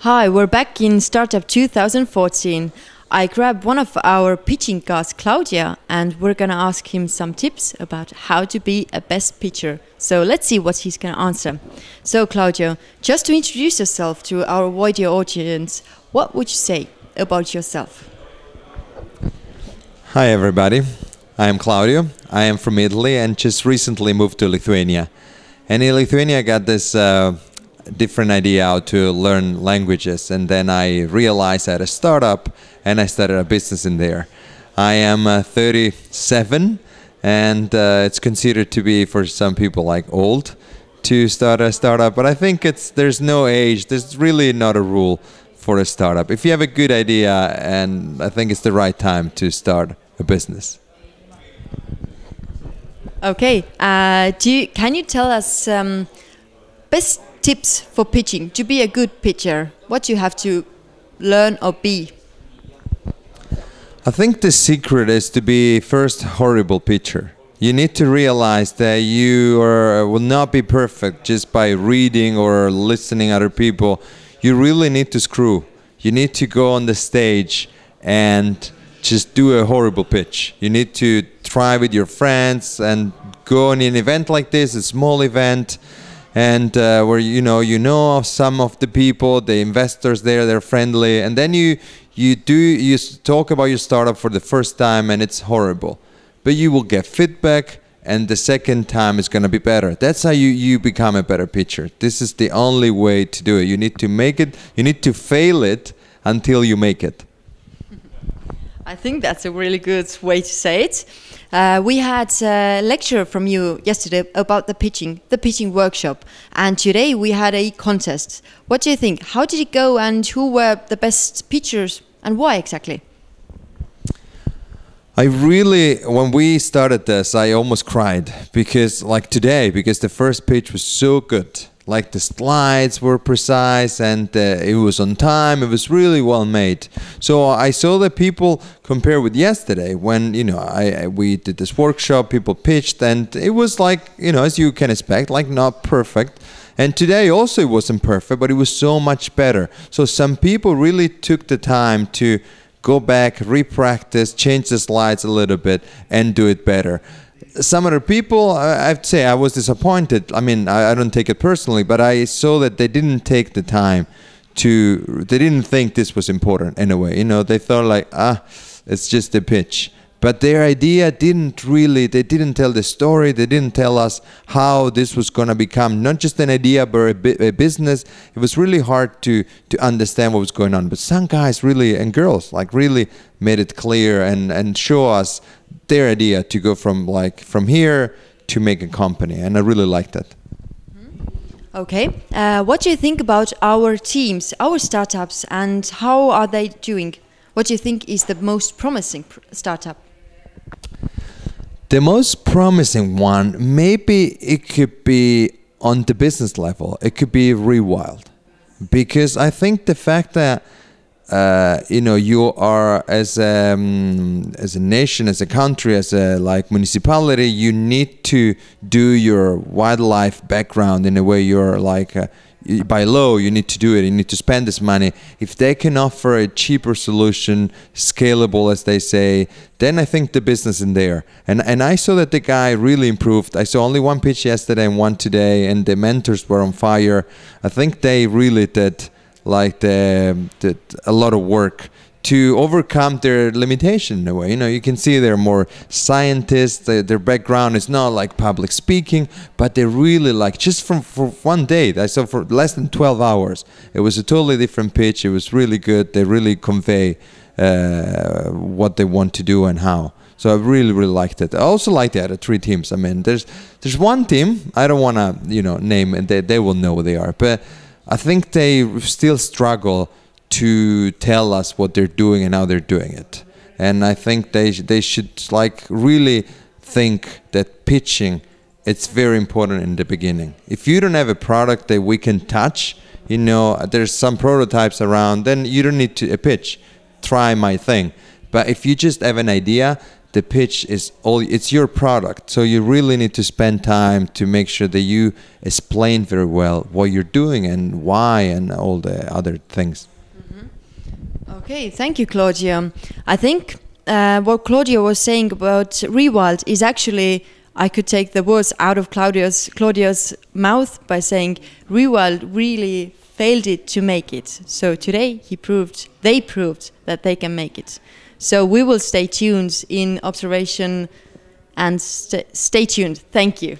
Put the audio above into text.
Hi, we're back in Startup 2014. I grabbed one of our pitching guys, Claudio, and we're gonna ask him some tips about how to be a best pitcher. So let's see what he's gonna answer. So Claudio, just to introduce yourself to our wider audience, what would you say about yourself? Hi everybody, I am Claudio. I am from Italy and just recently moved to Lithuania. And in Lithuania I got this different idea how to learn languages, and then I realized I had a startup and I started a business in there. I am 37 and it's considered to be for some people like old to start a startup, but I think there's no age, there's really not a rule for a startup. If you have a good idea, and I think it's the right time to start a business. Okay, can you tell us best tips for pitching, to be a good pitcher? What you have to learn or be? I think the secret is to be first horrible pitcher. You need to realize that you will not be perfect just by reading or listening other people. You really need to screw. You need to go on the stage and just do a horrible pitch. You need to try with your friends and go on an event like this, a small event, and where you know some of the people, the investors there, they're friendly, and then you talk about your startup for the first time and it's horrible, but you will get feedback, and the second time is going to be better. That's how you become a better pitcher. This is the only way to do it. You need to make it, you need to fail it until you make it. I think that's a really good way to say it. We had a lecture from you yesterday about the pitching workshop, and today we had a contest. What do you think? How did it go, and who were the best pitchers and why exactly? When we started this, I almost cried because the first pitch was so good. Like the slides were precise and it was on time. It was really well made. So I saw that people compare with yesterday when we did this workshop. People pitched and it was like as you can expect, like not perfect. And today also it wasn't perfect, but it was so much better. So some people really took the time to go back, repractice, change the slides a little bit, and do it better. Some other people, I have to say, I was disappointed. I mean, I don't take it personally, but I saw that they didn't take the time they didn't think this was important in a way. They thought like, it's just a pitch. But their idea they didn't tell the story, they didn't tell us how this was going to become not just an idea, but a business. It was really hard to understand what was going on. But some guys really, and girls, really made it clear and show us their idea to go from here to make a company, and I really liked that. Okay, what do you think about our teams, our startups, and how are they doing? What do you think is the most promising startup? The most promising one, maybe it could be on the business level, it could be Rewild, because I think the fact that you are as a nation, as a country, as a municipality, you need to do your wildlife background in a way. You're by law, you need to do it. You need to spend this money. If they can offer a cheaper solution, scalable, as they say, then I think the business is in there. And I saw that the guy really improved. I saw only one pitch yesterday and one today, and the mentors were on fire. I think they really did a lot of work to overcome their limitation in a way. You can see they're more scientists. Their background is not like public speaking, but they really just for one day. I saw for less than 12 hours. It was a totally different pitch. It was really good. They really convey what they want to do and how. So I really, really liked it. I also liked the other three teams. I mean, there's one team, I don't want to name, and they will know who they are, but I think they still struggle to tell us what they're doing and how they're doing it. And I think they should really think that pitching, it's very important in the beginning. If you don't have a product that we can touch, there's some prototypes around, then you don't need to pitch. Try my thing. But if you just have an idea, the pitch is all, it's your product. So you really need to spend time to make sure that you explain very well what you're doing and why and all the other things. Okay, thank you, Claudio. I think what Claudio was saying about Rewild is actually, I could take the words out of Claudio's mouth by saying Rewild really failed it to make it. So today they proved that they can make it. So we will stay tuned in observation and stay tuned. Thank you.